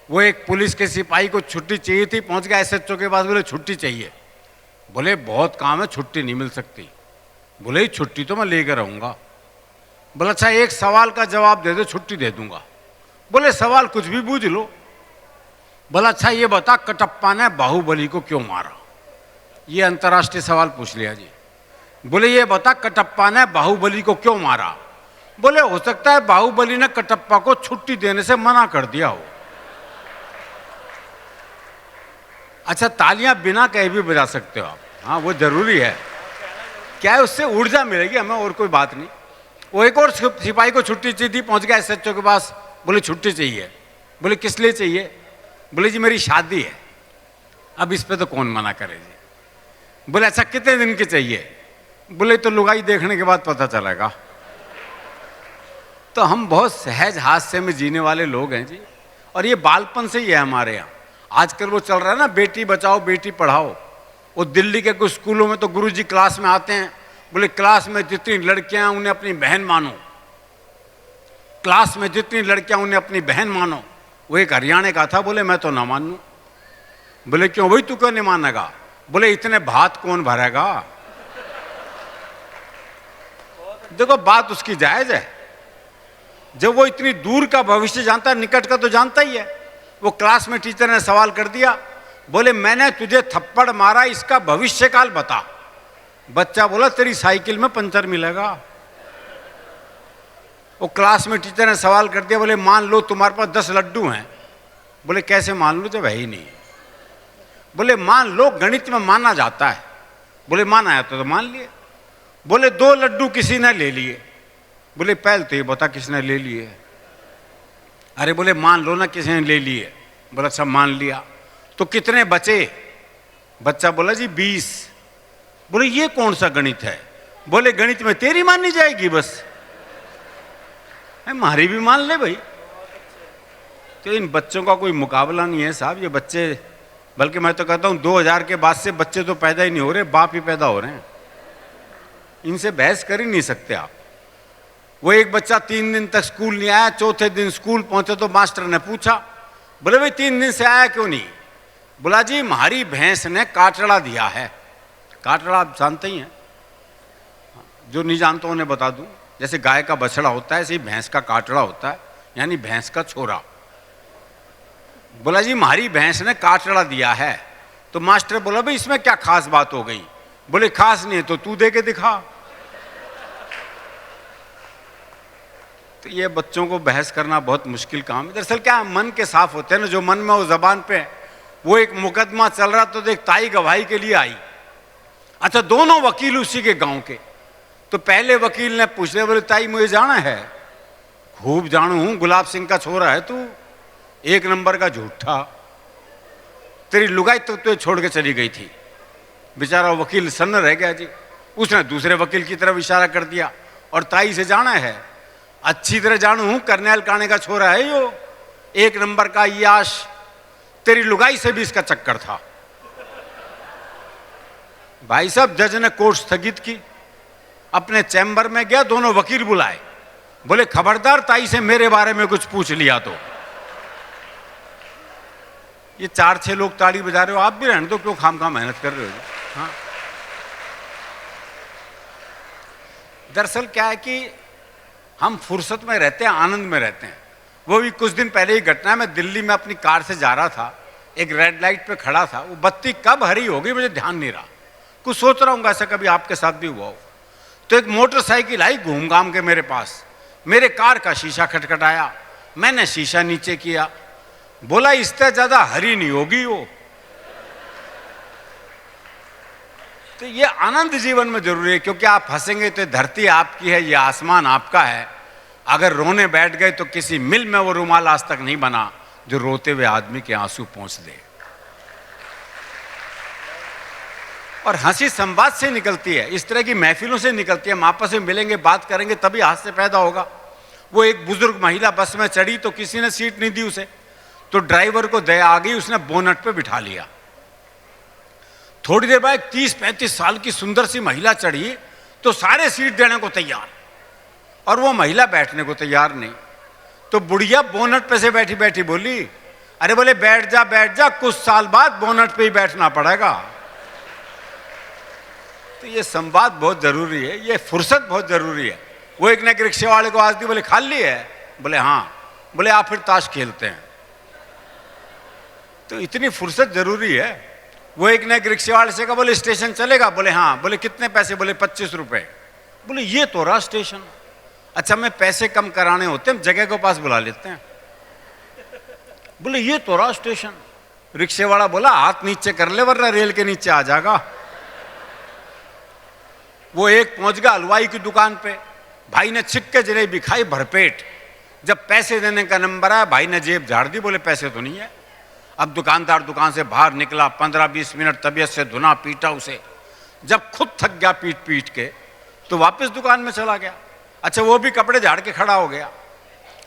वो एक पुलिस के सिपाही को छुट्टी चाहिए थी, पहुंच गया एसएचओ के पास, बोले छुट्टी चाहिए। बोले बहुत काम है, छुट्टी नहीं मिल सकती। बोले छुट्टी तो मैं लेकर रहूंगा। बोला अच्छा एक सवाल का जवाब दे दो, छुट्टी दे दूंगा। बोले सवाल कुछ भी पूछ लो। बोला अच्छा ये बता, कटप्पा ने बाहुबली को क्यों मारा? ये अंतर्राष्ट्रीय सवाल पूछ लिया जी। बोले ये बता, कटप्पा ने बाहुबली को क्यों मारा? बोले हो सकता है बाहुबली ने कटप्पा को छुट्टी देने से मना कर दिया हो। अच्छा तालियां बिना कहे भी बजा सकते हो आप, हाँ वो जरूरी है, क्या है उससे ऊर्जा मिलेगी हमें, और कोई बात नहीं। वो एक और सिपाही को छुट्टी चाहिए थी, पहुंच गया एसएचओ के पास, बोले छुट्टी चाहिए। बोले किस लिए चाहिए? बोले जी मेरी शादी है। अब इस पे तो कौन मना करे जी। बोले अच्छा कितने दिन की चाहिए? बोले तो लुगाई देखने के बाद पता चलेगा। तो हम बहुत सहज हास्य में जीने वाले लोग हैं जी, और ये बालपन से ही है हमारे यहाँ। आजकल वो चल रहा है ना, बेटी बचाओ बेटी पढ़ाओ। वो दिल्ली के कुछ स्कूलों में तो गुरुजी क्लास में आते हैं, बोले क्लास में जितनी लड़कियां उन्हें अपनी बहन मानो, क्लास में जितनी लड़कियां उन्हें अपनी बहन मानो। वो एक हरियाणा का था, बोले मैं तो ना मानूं। बोले क्यों भाई, तू क्यों नहीं मानेगा? बोले इतने भात कौन भरेगा। देखो बात उसकी जायज है, जब वो इतनी दूर का भविष्य जानता है, निकट का तो जानता ही है। वो क्लास में टीचर ने सवाल कर दिया, बोले मैंने तुझे थप्पड़ मारा, इसका भविष्य काल बता। बच्चा बोला तेरी साइकिल में पंचर मिलेगा। वो क्लास में टीचर ने सवाल कर दिया, बोले मान लो तुम्हारे पास 10 लड्डू हैं। बोले कैसे मान लो, जब है ही नहीं। बोले मान लो गणित में माना जाता है। बोले माना है तो मान लिए। बोले 2 लड्डू किसी ने ले लिए। बोले पहले तो ये बता किसने ले लिए। अरे बोले मान लो ना किसी ने ले लिए। बोला अच्छा मान लिया, तो कितने बचे? बच्चा बोला जी 20। बोले ये कौन सा गणित है? बोले गणित में तेरी माननी जाएगी बस, हमारी भी मान ले भाई। तो इन बच्चों का कोई मुकाबला नहीं है साहब, ये बच्चे, बल्कि मैं तो कहता हूं 2000 के बाद से बच्चे तो पैदा ही नहीं हो रहे, बाप ही पैदा हो रहे हैं। इनसे बहस कर ही नहीं सकते आप। वो एक बच्चा 3 दिन तक स्कूल नहीं आया, चौथे दिन स्कूल पहुंचे तो मास्टर ने पूछा, बोले भाई 3 दिन से आया क्यों नहीं? बोला जी हमारी भैंस ने काटड़ा दिया है। काटड़ा आप जानते ही हैं, जो नहीं जानता उन्हें बता दूं, जैसे गाय का बछड़ा होता है ऐसे ही भैंस का काटड़ा होता है, यानी भैंस का छोरा। बोला जी हमारी भैंस ने काटड़ा दिया है। तो मास्टर बोला भाई इसमें क्या खास बात हो गई? बोले खास नहीं है तो तू दे के दिखा। तो ये बच्चों को बहस करना बहुत मुश्किल काम है। दरअसल क्या मन के साफ होते हैं ना, जो मन में हो जबान पे। वो एक मुकदमा चल रहा तो देख ताई गवाही के लिए आई। अच्छा दोनों वकील उसी के गांव के। तो पहले वकील ने पूछ लिया, बोले ताई मुझे जाना है? खूब जानू हूं, गुलाब सिंह का छोरा है तू, 1 नंबर का झूठा, तेरी लुगाई तो तुझे छोड़ के चली गई थी। बेचारा वकील सन्न रह गया जी। उसने दूसरे वकील की तरफ इशारा कर दिया, और ताई से जाना है? अच्छी तरह जानू हूं, करनैल काने का छोरा है यो, 1 नंबर का याश, तेरी लुगाई से भी इसका चक्कर था। भाई साहब जज ने कोर्ट स्थगित की, अपने चैम्बर में गया, दोनों वकील बुलाए, बोले खबरदार ताई से मेरे बारे में कुछ पूछ लिया तो। ये 4-6 लोग ताली बजा रहे हो, आप भी रहने दो, क्यों खामखा मेहनत कर रहे हो? हाँ दरअसल क्या है कि हम फुर्सत में रहते हैं, आनंद में रहते हैं। वो भी कुछ दिन पहले ही घटना है, मैं दिल्ली में अपनी कार से जा रहा था, एक रेड लाइट पे खड़ा था, वो बत्ती कब हरी होगी मुझे ध्यान नहीं रहा, कुछ सोच रहा हूँ ऐसा कभी आपके साथ भी हुआ हो। तो एक मोटरसाइकिल आई घूम घाम के मेरे पास, मेरे कार का शीशा खटखटाया, मैंने शीशा नीचे किया, बोला इससे ज्यादा हरी नहीं होगी वो। तो ये आनंद जीवन में जरूरी है, क्योंकि आप हंसेंगे तो धरती आपकी है, ये आसमान आपका है। अगर रोने बैठ गए तो किसी मिल में वो रुमाल आज तक नहीं बना जो रोते हुए आदमी के आंसू पोंछ दे। और हंसी संवाद से निकलती है, इस तरह की महफिलों से निकलती है। हम आपस में मिलेंगे, बात करेंगे, तभी हास्य पैदा होगा। वो एक बुजुर्ग महिला बस में चढ़ी तो किसी ने सीट नहीं दी उसे, तो ड्राइवर को दया आ गई, उसने बोनट पे बिठा लिया। थोड़ी देर बाद 30-35 साल की सुंदर सी महिला चढ़ी तो सारे सीट देने को तैयार, और वो महिला बैठने को तैयार नहीं। तो बुढ़िया बोनट पे से बैठी बैठी बोली, अरे बोले बैठ जा, कुछ साल बाद बोनट पे ही बैठना पड़ेगा। तो ये संवाद बहुत जरूरी है, ये फुर्सत बहुत जरूरी है। वो एक ने रिक्शे वाले को आज दी, बोले खाली है? बोले हाँ। बोले आप फिर ताश खेलते हैं। तो इतनी फुर्सत जरूरी है। वो एक ने रिक्शे वाले से कहा, बोले स्टेशन चलेगा? बोले हाँ। बोले कितने पैसे? बोले 25 रुपए। बोले ये तो रहा स्टेशन। अच्छा, मैं पैसे कम कराने होते हैं जगह को पास बुला लेते हैं। बोले ये तो रहा स्टेशन। रिक्शे वाला बोला हाथ नीचे कर ले वरना रेल के नीचे आ जाएगा। वो एक पहुंच गया हलवाई की दुकान पे। भाई ने छिक्के जलेबी खाई भरपेट। जब पैसे देने का नंबर आया, भाई ने जेब झाड़ दी, बोले पैसे तो नहीं है। अब दुकानदार दुकान से बाहर निकला, 15-20 मिनट तबीयत से धुना पीटा उसे। जब खुद थक गया पीट पीट के, तो वापस दुकान में चला गया। अच्छा, वो भी कपड़े झाड़ के खड़ा हो गया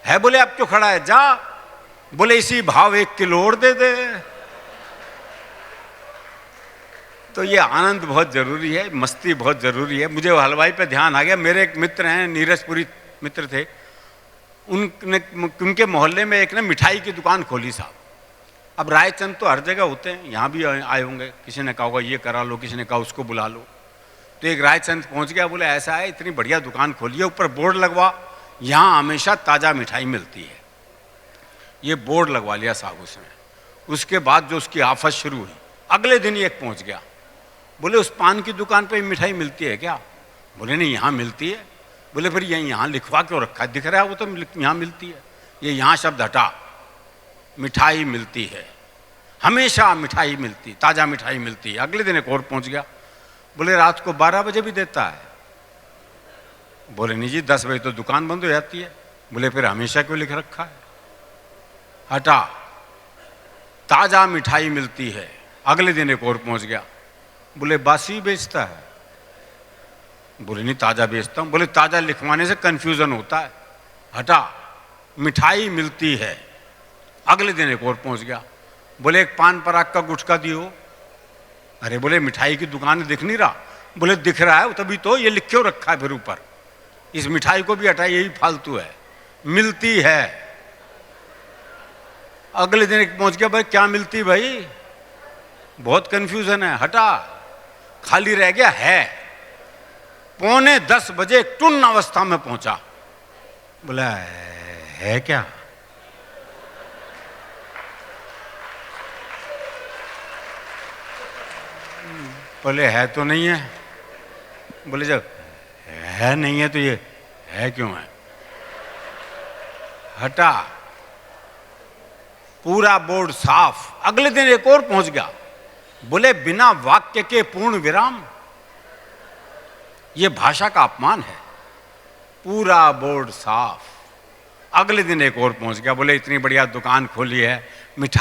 है। बोले अब क्यों खड़ा है? जा। बोले इसी भाव 1 किलो और दे दे। तो ये आनंद बहुत जरूरी है, मस्ती बहुत जरूरी है। मुझे वो हलवाई पे ध्यान आ गया। मेरे एक मित्र हैं, नीरजपुरी मित्र थे, उनके मोहल्ले में एक ने मिठाई की दुकान खोली साहब। अब रायचंद तो हर जगह होते हैं, यहाँ भी आए होंगे। किसी ने कहा होगा ये करा लो, किसी ने कहा उसको बुला लो। तो एक रायचंद पहुँच गया, बोले ऐसा है, इतनी बढ़िया दुकान खोली है, ऊपर बोर्ड लगवा, यहाँ हमेशा ताज़ा मिठाई मिलती है। ये बोर्ड लगवा लिया साहब उसने। उसके बाद जो उसकी आफत शुरू हुई, अगले दिन ही एक पहुँच गया, बोले उस पान की दुकान पे मिठाई मिलती है क्या? बोले नहीं, यहाँ मिलती है। बोले फिर ये यहाँ लिखवा क्यों रखा है? दिख रहा है वो तो यहाँ मिलती है। ये यहाँ शब्द हटा, मिठाई मिलती है, हमेशा मिठाई मिलती, ताज़ा मिठाई मिलती है। अगले दिन एक और पहुँच गया, बोले रात को 12 बजे भी देता है? बोले नहीं जी, 10 बजे तो दुकान बंद हो जाती है। बोले फिर हमेशा क्यों लिख रखा है? हटा, ताज़ा मिठाई मिलती है। अगले दिन एक और पहुँच गया, बोले बासी बेचता है? बोले नहीं, ताज़ा बेचता हूँ। बोले ताज़ा लिखवाने से कन्फ्यूज़न होता है। हटा, मिठाई मिलती है। अगले दिन एक और पहुँच गया, बोले एक पान पराग का गुटखा दियो। अरे बोले मिठाई की दुकान दिख नहीं रहा? बोले दिख रहा है, तभी तो ये लिख क्यों रखा है फिर ऊपर? इस मिठाई को भी हटा, यही फालतू है, मिलती है। अगले दिन एक पहुँच गया, भाई क्या मिलती भाई? बहुत कन्फ्यूज़न है। हटा, खाली रह गया है। 9:45 बजे टुन्न अवस्था में पहुंचा। बोला है क्या? बोले है तो नहीं है। बोले जब है नहीं है तो ये है क्यों है? हटा, पूरा बोर्ड साफ। अगले दिन एक और पहुंच गया, बोले बिना वाक्य के पूर्ण विराम, ये भाषा का अपमान है। पूरा बोर्ड साफ। अगले दिन एक और पहुंच गया, बोले इतनी बढ़िया दुकान खोली है, मिठाई